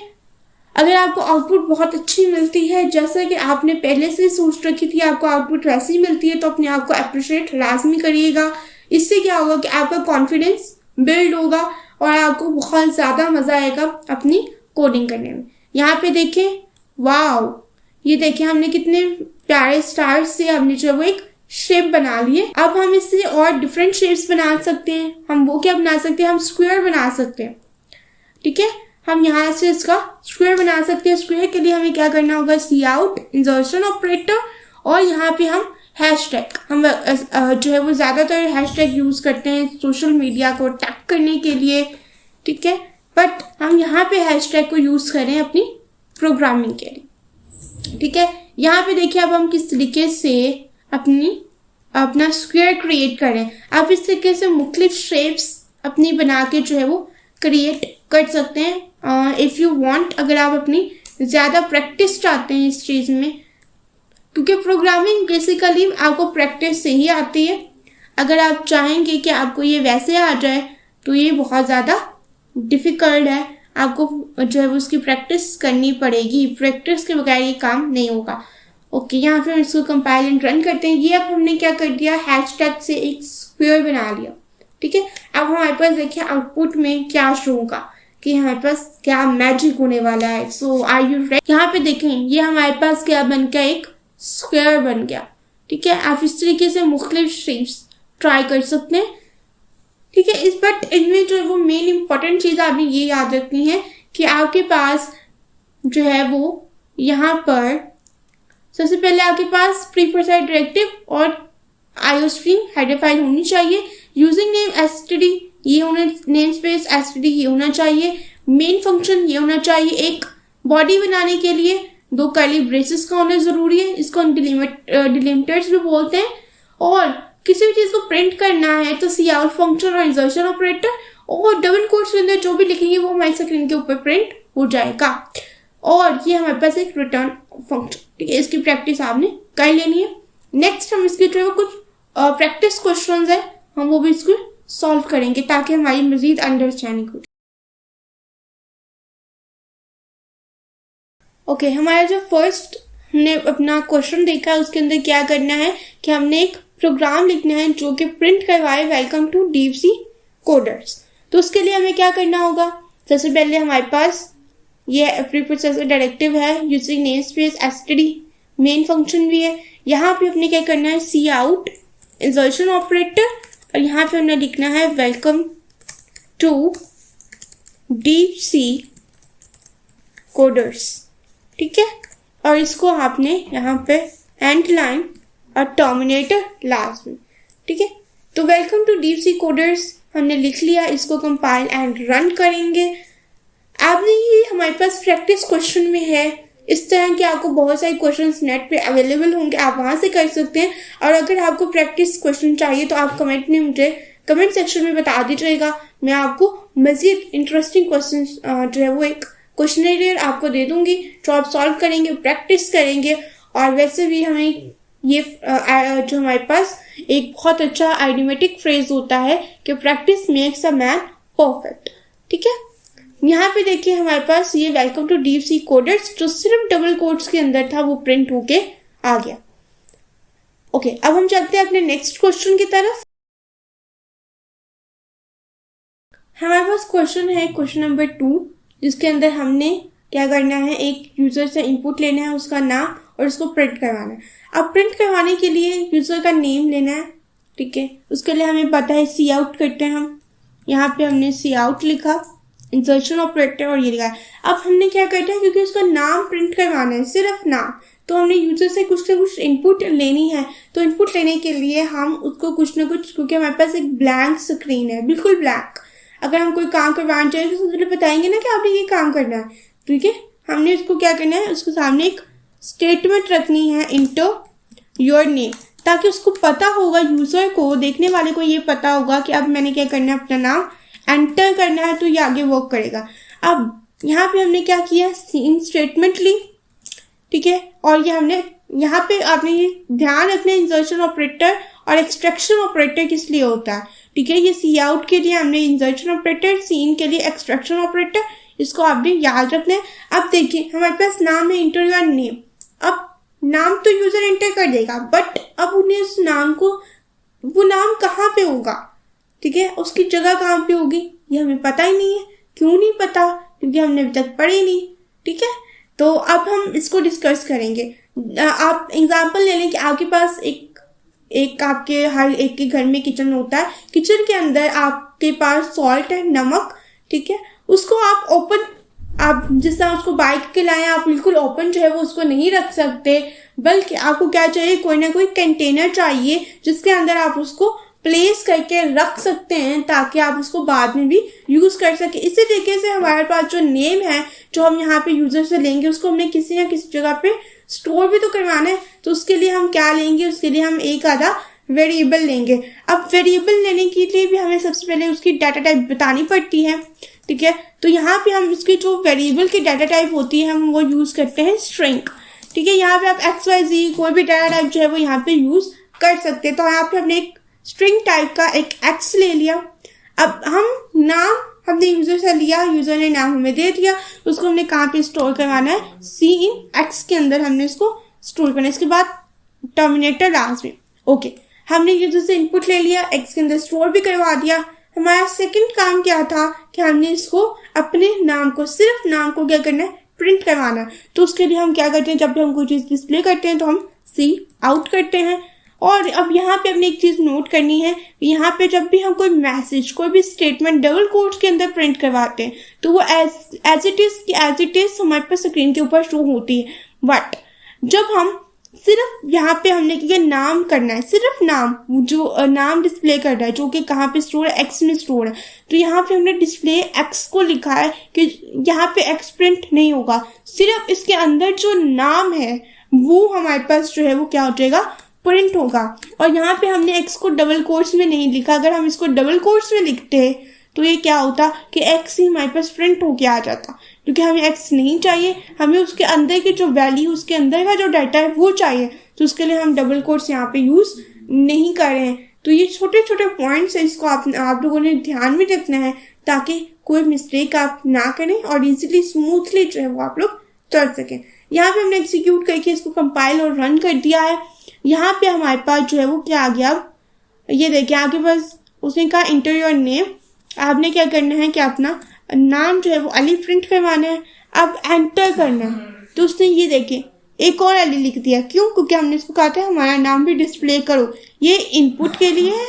अगर आपको आउटपुट बहुत अच्छी मिलती है, जैसा कि आपने पहले से सोच रखी थी आपको आउटपुट वैसे ही मिलती है, तो अपने आप को अप्रिशिएट लाजमी करिएगा। इससे क्या होगा कि आपका कॉन्फिडेंस बिल्ड होगा और आपको बहुत ज़्यादा मज़ा आएगा अपनी कोडिंग करने में। यहाँ पे देखें, वाओ, ये देखें हमने कितने प्यारे स्टार्स से हमने जो वो एक शेप बना लिए। अब हम इससे और डिफरेंट शेप्स बना सकते हैं। हम वो क्या बना सकते हैं, हम स्क्वायर बना सकते हैं। ठीक है, हम यहाँ से इसका स्क्वायर बना सकते हैं। स्क्वायर के लिए हमें क्या करना होगा, सी आउट, इंसर्शन ऑपरेटर, और यहाँ पे हम हैशटैग, हम जो है वो ज़्यादातर हैशटैग यूज़ करते हैं सोशल मीडिया को टैग करने के लिए। ठीक है, बट हम यहाँ पे हैशटैग को यूज़ करें अपनी प्रोग्रामिंग के लिए। ठीक है, यहाँ पे देखिए अब हम किस तरीके से अपना स्क्वायर क्रिएट करें। आप इस तरीके से मुख्तलिफ शेप्स अपनी बना के जो है वो क्रिएट कर सकते हैं इफ़ यू वांट, अगर आप अपनी ज़्यादा प्रैक्टिस चाहते हैं इस चीज़ में, क्योंकि प्रोग्रामिंग बेसिकली आपको प्रैक्टिस से ही आती है। अगर आप चाहेंगे कि आपको ये वैसे आ जाए तो ये बहुत ज़्यादा डिफ़िकल्ट है, आपको जो है वो उसकी प्रैक्टिस करनी पड़ेगी। प्रैक्टिस के बगैर ये काम नहीं होगा। ओके, यहाँ पे हम इसको कंपाइल एंड रन करते हैं। ये अब हमने क्या कर दिया, हैशटैग से एक स्क्वायर बना लिया। ठीक है, अब हमारे पास देखिए आउटपुट में क्या शो होगा कि हमारे पास क्या मैजिक होने वाला है। सो आर यू रेडी? यहाँ पे देखें, ये हमारे पास क्या बन गया, एक स्क्वायर बन गया। ठीक है, आप इस तरीके से मुख्तलिफ शेप्स ट्राई कर सकते हैं। ठीक है, इस बट इनमें जो वो मेन इंपॉर्टेंट चीज़ आपने ये याद रखनी है कि आपके पास जो है वो यहाँ पर सबसे पहले आपके पास प्रीप्रोसेस्ड डायरेक्टिव और आईओ स्ट्रीम हेडर फाइल होनी चाहिए। यूजिंग नेम एसटीडी ये होना, नेम स्पेस एसटीडी ये होना चाहिए। मेन फंक्शन ये होना चाहिए। एक बॉडी बनाने के लिए 2 कर्ली ब्रेसेस का होना जरूरी है, इसको हम डिलिमिटर्स भी बोलते हैं। और किसी भी चीज को प्रिंट करना है तो सी आउट फंक्शन और इंसर्शन ऑपरेटर और डबल कोट्स के अंदर जो भी लिखेंगे वो हमारी स्क्रीन के ऊपर प्रिंट हो जाएगा। और ये हमारे पास एक रिटर्न फंक्शन। ठीक है, इसकी प्रैक्टिस आपने कर लेनी है। नेक्स्ट हम इसके जो कुछ प्रैक्टिस क्वेश्चंस है हम वो भी इसको सॉल्व करेंगे ताकि हमारी मजीद अंडरस्टैंडिंग हो। ओके, हमारा जो फर्स्ट हमने अपना क्वेश्चन देखा है उसके अंदर क्या करना है कि हमने एक प्रोग्राम लिखना है जो कि प्रिंट करवाए वेलकम टू डीपसी कोडर्स। तो उसके लिए हमें क्या करना होगा, सबसे पहले हमारे पास ये प्रीप्रोसेस्ड डायरेक्टिव है, using name space STD, main function भी है। यहाँ पे अपने क्या करना है, सी आउट, इंसर्शन ऑपरेटर, और यहाँ पे हमने लिखना है वेलकम टू डीपसी कोडर्स। ठीक है, और इसको आपने यहाँ पे एंड लाइन और टर्मिनेटर लास्ट में। ठीक है, तो वेलकम टू डीपसी कोडर्स हमने लिख लिया, इसको कंपाइल एंड रन करेंगे। आपने ये हमारे पास प्रैक्टिस क्वेश्चन में है, इस तरह के आपको बहुत सारे क्वेश्चंस नेट पे अवेलेबल होंगे, आप वहां से कर सकते हैं। और अगर आपको प्रैक्टिस क्वेश्चन चाहिए तो आप कमेंट में मुझे कमेंट सेक्शन में बता दीजिएगा, मैं आपको मजीद इंटरेस्टिंग क्वेश्चन जो है वो एक क्वेश्चनरी आपको दे दूंगी जो आप सॉल्व करेंगे, प्रैक्टिस करेंगे। और वैसे भी हमें ये जो हमारे पास एक बहुत अच्छा आइडियोमेटिक फ्रेज होता है कि practice makes a man perfect. ठीक है, यहाँ पे देखिए हमारे पास ये वेलकम टू डीपसी कोडर्स जो सिर्फ डबल कोट्स के अंदर था वो प्रिंट होके आ गया। ओके, अब हम चलते हैं अपने नेक्स्ट क्वेश्चन की तरफ। हमारे पास क्वेश्चन है क्वेश्चन नंबर 2, जिसके अंदर हमने क्या करना है, एक यूजर से इनपुट लेना है, उसका नाम, और उसको प्रिंट करवाना है। अब प्रिंट करवाने के लिए यूजर का नेम लेना है। ठीक है, उसके लिए हमें पता है सी आउट करते हैं हम, यहाँ पे हमने सी आउट लिखा, इंसर्शन ऑपरेटर और ये लिखा है। अब हमने क्या करना है, क्योंकि उसका नाम प्रिंट करवाना है, सिर्फ नाम, तो हमने यूजर से कुछ ना कुछ इनपुट लेनी है। तो इनपुट लेने के लिए हम उसको कुछ ना कुछ, क्योंकि हमारे पास एक ब्लैंक स्क्रीन है, बिल्कुल ब्लैंक, अगर हम कोई काम करवाना चाहिए तो सबसे पहले बताएंगे ना कि आपने ये काम करना है। ठीक है, हमने उसको क्या करना है, उसके सामने एक स्टेटमेंट रखनी है, इंटर योर नेम, ताकि उसको पता होगा, यूजर को, देखने वाले को ये पता होगा कि अब मैंने क्या करना है, अपना नाम एंटर करना है, तो ये आगे वर्क करेगा। अब यहाँ पे हमने क्या किया, सीन स्टेटमेंट ली। ठीक है, और ये हमने यहाँ पे आपने ये ध्यान रखना है, इंसर्शन ऑपरेटर और एक्सट्रैक्शन ऑपरेटर किस लिए होता है, ठीक है। ये सी आउट के लिए हमने इंसर्शन ऑपरेटर, सीन के लिए एक्सट्रैक्शन ऑपरेटर, इसको आपने याद रखना है। अब देखिए हमारे पास नाम है, इंटर योर नेम। अब नाम तो यूजर एंटर कर देगा, बट अब उन्हें उस नाम को, वो नाम कहाँ पे होगा, ठीक है, उसकी जगह कहाँ पे होगी, ये हमें पता ही नहीं है। क्यों नहीं पता, क्योंकि हमने अभी तक पढ़ी नहीं, ठीक है। तो अब हम इसको डिस्कस करेंगे। आप एग्जांपल ले लें कि आपके पास एक आपके हर एक के घर में किचन होता है, किचन के अंदर आपके पास सॉल्ट है, नमक, ठीक है। उसको आप ओपन, आप जिस तरह उसको बाइक के लाए, आप बिल्कुल ओपन जो है वो उसको नहीं रख सकते, बल्कि आपको क्या चाहिए, कोई ना कोई कंटेनर चाहिए जिसके अंदर आप उसको प्लेस करके रख सकते हैं, ताकि आप उसको बाद में भी यूज कर सके। इसी तरीके से हमारे पास जो नेम है, जो हम यहाँ पे यूजर से लेंगे, उसको हमने किसी ना किसी जगह पे स्टोर भी तो करवाना है। तो उसके लिए हम क्या लेंगे, उसके लिए हम एक आधा वेरिएबल लेंगे। अब वेरिएबल लेने के लिए भी हमें सबसे पहले उसकी डाटा टाइप बतानी पड़ती है, ठीक है। तो यहाँ पे हम इसकी जो वेरिएबल की डाटा टाइप होती है, हम वो यूज करते हैं स्ट्रिंग, ठीक है। यहाँ पे आप XYZ कोई भी डाटा टाइप जो है वो यहाँ पे यूज कर सकते हैं। तो यहाँ पे हमने एक स्ट्रिंग टाइप का एक X ले लिया। अब हम नाम हमने यूजर से लिया, यूजर ने नाम हमें दे दिया, उसको हमने कहाँ पे स्टोर करवाना है, C in X के अंदर हमने इसको स्टोर करना है। इसके बाद टर्मिनेटर लास्ट में, ओके, हमने यूजर से इनपुट ले लिया, X के अंदर स्टोर भी करवा दिया। हमारा सेकंड काम क्या था कि हमने इसको अपने नाम को, सिर्फ नाम को क्या करना है, प्रिंट करवाना है। तो उसके लिए हम क्या करते हैं, जब भी हम कोई चीज डिस्प्ले करते हैं तो हम सी आउट करते हैं। और अब यहाँ पे अपने एक चीज नोट करनी है, यहाँ पे जब भी हम कोई मैसेज, कोई भी स्टेटमेंट डबल कोट्स के अंदर प्रिंट करवाते हैं तो वो एज इट इज हमारे पास स्क्रीन के ऊपर शो होती है। बट जब हम सिर्फ यहाँ पे हमने क्या नाम करना है, सिर्फ नाम, जो नाम डिस्प्ले कर रहा है, जो कि कहाँ पे स्टोर है, X में स्टोर है, तो यहाँ पे हमने डिस्प्ले X को लिखा है कि यहाँ पे X प्रिंट नहीं होगा, सिर्फ इसके अंदर जो नाम है वो हमारे पास जो है वो क्या हो जाएगा, प्रिंट होगा। और यहाँ पे हमने X को डबल कोट्स में नहीं लिखा। अगर हम इसको डबल कोट्स में लिखते हैं तो ये क्या होता कि X ही हमारे पास प्रिंट होके आ जाता, क्योंकि हमें X नहीं चाहिए, हमें उसके अंदर की जो वैल्यू, उसके अंदर का जो डाटा है वो चाहिए। तो उसके लिए हम डबल कोट्स यहाँ पे यूज नहीं कर रहे हैं। तो ये छोटे छोटे पॉइंट्स है, इसको आप लोगों ने ध्यान में रखना है ताकि कोई मिस्टेक आप ना करें और इजीली स्मूथली जो है वो आप लोग चल सकें। यहाँ पे हमने एग्जीक्यूट करके इसको कंपाइल और रन कर दिया है। यहाँ पे हमारे पास जो है वो क्या आ गया, अब ये देखिए आपके पास उसने कहा इंटर योर नेम। आपने क्या करना है कि अपना नाम जो है वो अली प्रिंट करवाना है। अब एंटर करना है, तो उसने ये देखिए एक और अली लिख दिया। क्यों? क्योंकि हमने इसको कहा था हमारा नाम भी डिस्प्ले करो। ये इनपुट के लिए है,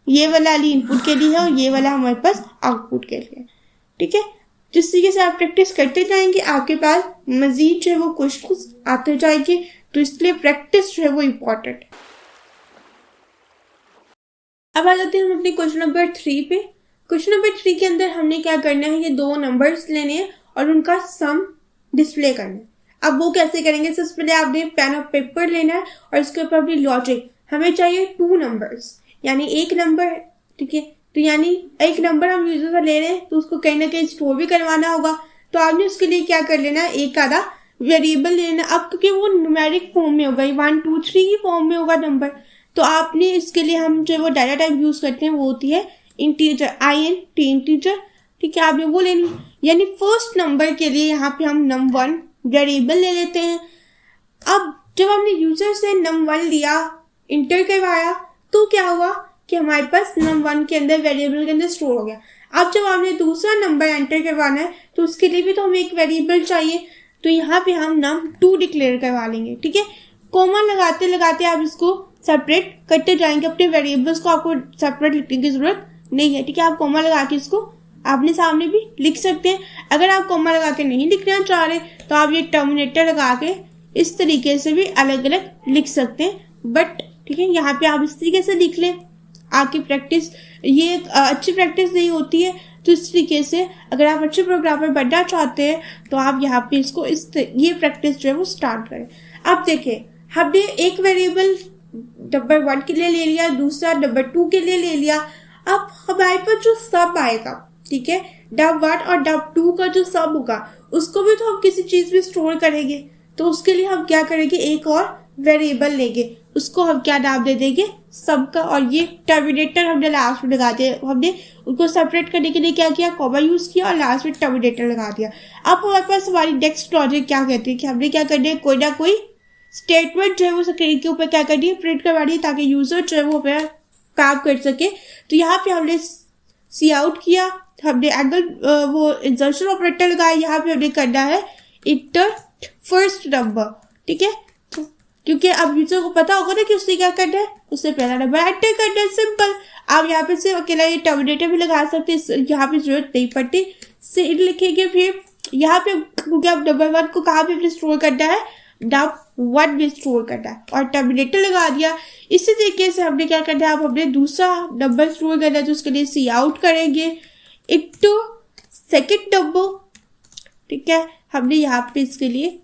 ये वाला अली इनपुट के लिए है और ये वाला हमारे पास आउटपुट के लिए है, ठीक है। जिस तरीके से आप प्रैक्टिस करते जाएंगे आपके पास मजीद जो है वो क्वेश्चंस आते जाएंगे। तो इसलिए प्रैक्टिस जो है वो इम्पोर्टेंट है। अब आ जाते हैं हम अपने क्वेश्चन नंबर 3 पे। क्वेश्चन नंबर 3 के अंदर हमने क्या करना है, ये दो नंबर्स लेने हैं और उनका सम डिस्प्ले करना है। अब वो कैसे करेंगे, सबसे पहले आपने पेन और पेपर लेना है और इसके ऊपर अपनी लॉजिक, हमें चाहिए 2 नंबर्स, यानी एक नंबर, ठीक है। तो यानी एक नंबर हम यूजर से ले रहे हैं तो उसको कहीं ना कहीं स्टोर भी करवाना होगा। तो आपने उसके लिए क्या कर लेना है, एक आधा वेरिएबल लेना। अब क्योंकि वो न्यूमेरिक फॉर्म में होगा, 1 2 3 की फॉर्म में होगा नंबर, तो आपने इसके लिए हम जो वो डाटा टाइप यूज करते हैं वो होती है इंटीजर, INT इंटीजर, ठीक है। आपने वो लेनी, यानी फर्स्ट नंबर के लिए यहाँ पे हम num1 वेरिएबल ले लेते हैं। अब जब हमने यूजर से num1 लिया, इंटर करवाया, तो क्या हुआ कि हमारे पास num1 के अंदर वेरिएबल के अंदर स्टोर हो गया। अब जब आपने दूसरा नंबर एंटर करवाना है तो उसके लिए भी तो हमें एक वेरिएबल चाहिए। तो यहाँ पे हम num2 डिक्लेयर करवा लेंगे, ठीक है। कोमा लगाते लगाते आप इसको सेपरेट करते जाएंगे। अपने वेरिएबल्स को आपको सेपरेट लिखने की जरूरत नहीं है, ठीक है। आप कोमा लगा के इसको आपने सामने भी लिख सकते हैं। अगर आप कोमा लगा के नहीं लिखना चाह रहे तो आप ये टर्मिनेटर लगा के इस तरीके से भी अलग अलग लिख सकते हैं। बट ठीक है, यहाँ पे आप इस तरीके से लिख लें। आपकी प्रैक्टिस ये अच्छी प्रैक्टिस नहीं होती है, तो इस तरीके से अगर आप अच्छे प्रोग्रामर बनना चाहते हैं तो आप यहाँ पे इसको ये प्रैक्टिस जो है वो स्टार्ट करें। अब देखिए हमने एक वेरिएबल नंबर 1 के लिए ले लिया, दूसरा नंबर 2 के लिए ले लिया। अब हमारे पास जो सब आएगा, ठीक है, num1 और num2 का जो सब होगा उसको भी तो हम किसी चीज में स्टोर करेंगे। तो उसके लिए हम क्या करेंगे, एक और वेरिएबल लेंगे। उसको हम क्या नाम दे देंगे, सबका। और ये टर्मिनेटर हमने लास्ट में लगा दिया, हमने उनको सेपरेट करने के लिए क्या किया, कॉमा यूज किया और लास्ट में टर्मिनेटर लगा दिया। अब हमारे पास हमारी नेक्स्ट लॉजिक क्या कहती है कि हमने क्या करना है, कोई ना कोई स्टेटमेंट जो है वो स्क्रीन के ऊपर क्या करनी है, प्रिंट करवानी है, ताकि यूजर जो है वो अपना काम कर सके। तो यहाँ पे हमने सी आउट किया, हमने एंगल वो इंसर्शन ऑपरेटर लगाया, यहाँ पे हमने करना है इंटर फर्स्ट नंबर, ठीक है। क्योंकि अब यूजर को पता होगा ना कि उसने क्या करना है, उससे पहला नंबर एंटर करना है, सिंपल। आप यहाँ पे सिर्फ अकेला ये टर्मिनेटर भी लगा सकते हैं, यहाँ पे जरूरत नहीं पड़ती। सेट लिखेंगे, फिर यहाँ पे क्योंकि आप नंबर 1 को कहाँ पे स्टोर करना है, num1 में स्टोर करना है, और टर्मिनेटर लगा दिया। इसी तरीके से हमने क्या करना है, अब हमने दूसरा नंबर स्टोर करना है, तो उसके लिए सी आउट करेंगे इनटू सेकंड नंबर, ठीक है। हमने यहाँ पे इसके लिए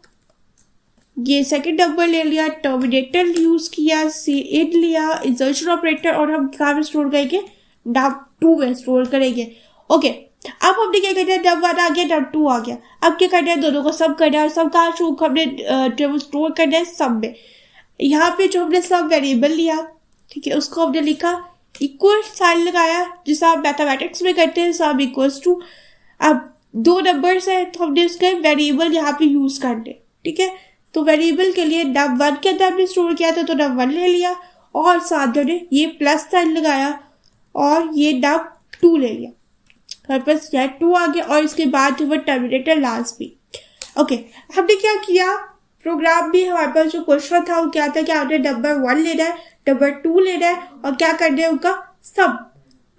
ये सेकंड नंबर ले लिया, टर्मिनेटर यूज किया, सी इन लिया, इंसर्शन ऑपरेटर, और हम कहाँ में स्टोर करेंगे, num2 में स्टोर करेंगे। ओके, अब हमने क्या करना है, num1 आ गया, num2 आ गया। अब क्या करना है, दोनों को सब करना है, और सब कहाँ हमने स्टोर करना है, सब में। यहाँ पे जो हमने सब वेरिएबल लिया, ठीक है, उसको हमने लिखा, इक्वल साइन लगाया, जिसे आप मैथमेटिक्स में करते हैं, सब इक्वल्स टू। अब 2 नंबर्स है तो हमने उसके वेरिएबल यहाँ पे यूज करने, ठीक है। तो वेरिएबल के लिए num1 के अंदर हमने स्टोर किया था, तो num1 ले लिया, और साथ में ये प्लस साइन लगाया, और ये num2 ले लिया, हमारे पास यहाँ 2 आ गया, और इसके बाद जो वो टर्मिनेटर लास्ट भी। ओके, हमने क्या किया, प्रोग्राम भी हमारे पास जो क्वेश्चन था वो क्या था कि आपने नंबर 1 लेना है, नंबर 2 लेना है, और क्या करना है, उनका सब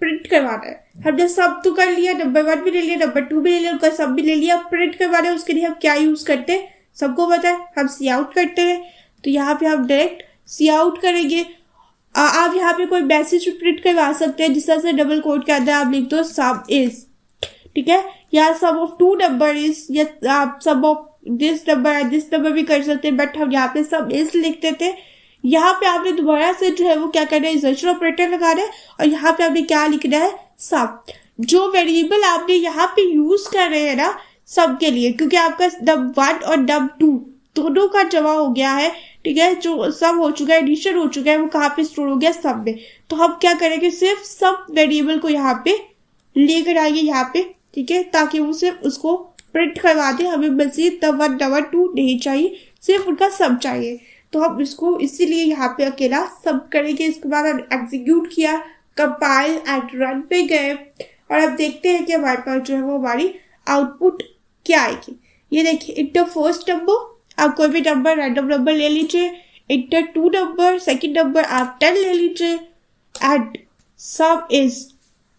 प्रिंट करवाना है। हमने सब तो कर लिया, नंबर 1 भी ले लिया, नंबर 2 भी ले लिया, उनका सब भी ले लिया। प्रिंट करवाना है, उसके लिए हम क्या यूज करते हैं, सबको पता है, हम सी आउट करते हैं। तो यहाँ पे हम डायरेक्ट सी आउट करेंगे। आप यहाँ पे कोई मैसेज प्रिंट करवा सकते हैं, जिस तरह से डबल कोट के अंदर आप लिख दो सम इज, ठीक है, या सम ऑफ 2 नंबर इज, या आप सम ऑफ दिस नंबर भी कर सकते हैं, बट हम यहाँ पे सम इज लिखते थे। यहाँ पे आपने दोबारा से जो है वो क्या करना है, इंसर्शन ऑपरेटर लगाना है, और यहाँ पे आपने क्या लिखना है, सम। जो वेरिएबल आपने यहाँ पे यूज कर रहे हैं ना सब के लिए, क्योंकि आपका num1 और num2 दोनों का जमा हो गया है, ठीक है, जो सब हो चुका है, एडिशन हो चुका है, वो कहाँ पे स्टोर हो गया, सब में। तो हम क्या करेंगे, सिर्फ सब वेरिएबल को यहाँ पे लेकर आएंगे यहाँ पे, ठीक है, ताकि वो सिर्फ उसको प्रिंट करवा दे। हमें मजीद num1 num2 नहीं चाहिए, सिर्फ उनका सब चाहिए। तो हम इसको इसीलिए यहाँ पे अकेला सब करेंगे। इसके बाद हम एग्जीक्यूट किया, कंपाइल एंड रन पे गए, और अब देखते हैं कि हमारे पास जो है वो हमारी आउटपुट क्या आएगी। ये देखिए, इंटर फर्स्ट नंबर, आप कोई भी नंबर रैंडम नंबर ले लीजिए, इंटर 2 नंबर, सेकंड नंबर आप 10 ले लीजिए, एंड सम इज।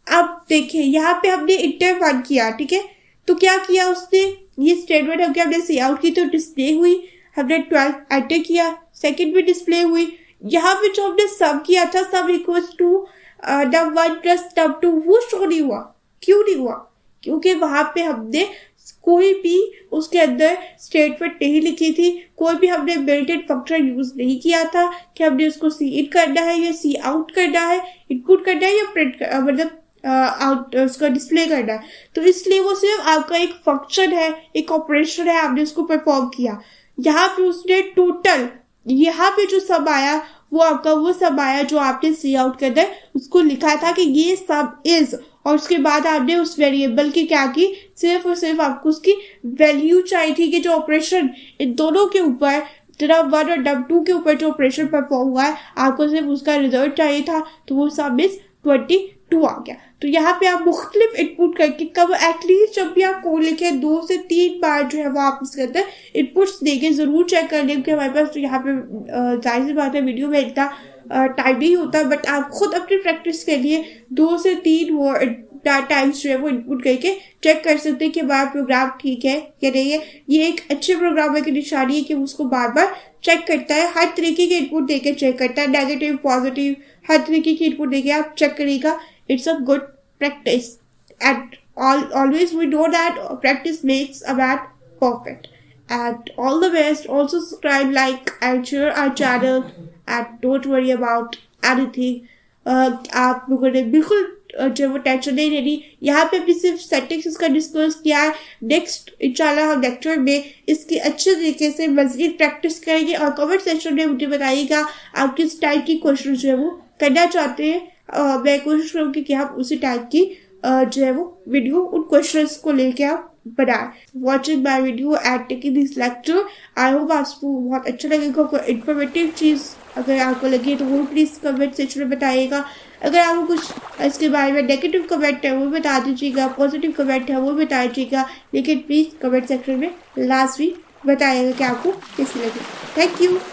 अब देखिए यहाँ पे हमने इंटर 1 किया, ठीक है, तो क्या किया उसने, ये स्टेटमेंट हमने हमने सी आउट की तो डिस्प्ले हुई, हमने 12 एंटर किया, सेकंड भी डिस्प्ले हुई। यहाँ पे जो हमने सम किया था, सम equals to num1 plus num2, वो शो नहीं हुआ। क्यों नहीं हुआ, क्योंकि वहां पे हमने कोई भी उसके अंदर स्टेटमेंट नहीं लिखी थी, कोई भी हमने बिल्ट इन फंक्शन यूज नहीं किया था कि हमने उसको सी इन करना है या सी आउट करना है, इनपुट करना है या प्रिंट मतलब आउट उसका डिस्प्ले करना है। तो इसलिए वो सिर्फ आपका एक फंक्शन है, एक ऑपरेशन है, आपने उसको परफॉर्म किया। यहाँ पे उसने टोटल, यहाँ पे जो सब आया वो आपका वो सब आया जो आपने सी आउट करना है, उसको लिखा था कि ये सब इज, और उसके बाद आपने उस वेरिएबल की क्या की, सिर्फ और सिर्फ आपको उसकी वैल्यू चाहिए थी कि जो ऑपरेशन इन दोनों के ऊपर num1 और num2 के ऊपर जो ऑपरेशन परफॉर्म हुआ है, आपको सिर्फ उसका रिजल्ट चाहिए था, तो वो सब इज 22 आ गया। तो यहाँ पे आप मुख्तलिफ इनपुट करके कब एटलीस्ट जब भी आप कोड लिखे 2 से 3 बार जो है वो आप इसके अंदर इनपुट्स देके जरूर चेक कर लें, कि हमारे पास तो यहाँ पे जाहिर सी बात है वीडियो में इतना टाइम नहीं होता, बट आप खुद अपनी प्रैक्टिस के लिए 2 से 3 टाइम्स जो है वो इनपुट करके चेक कर सकते हैं कि हमारा प्रोग्राम ठीक है या नहीं है। ये एक अच्छे प्रोग्रामर की निशानी है कि उसको बार बार चेक करता है, हर तरीके के इनपुट देके चेक करता है, नेगेटिव पॉजिटिव हर तरीके की इनपुट देके आप चेक करेगा। It's a good practice, and always we know that practice makes a man perfect. And all the best. Also subscribe, like, and share our channel, and don't worry about anything. आप लोगों ने बिल्कुल जो है वो tension नहीं लेनी। यहाँ पे भी सिर्फ सेटिंग्स इसका डिस्कस किया है। नेक्स्ट इंशाल्लाह हम लेक्चर में इसकी अच्छे तरीके से मज़ीद प्रैक्टिस करेंगे और कमेंट सेक्शन में मुझे बताइएगा आप किस टाइप की क्वेश्चन जो है वो करना चाहते हैं। मैं कोशिश करूँगी कि आप उसी टाइप की जो है वो वीडियो उन क्वेश्चंस को लेके आप बनाए। Watching my video and taking this lecture, I hope आपको बहुत अच्छा लगेगा। कोई इन्फॉर्मेटिव चीज़ अगर आपको लगे तो वो प्लीज़ कमेंट सेक्शन में बताइएगा। अगर आपको कुछ इसके बारे में नेगेटिव कमेंट है वो बता दीजिएगा, पॉजिटिव कमेंट है वो बता दीजिएगा, लेकिन प्लीज़ कमेंट सेक्शन में लास्ट भी बताइएगा कि आपको कैसी लगी। Thank you.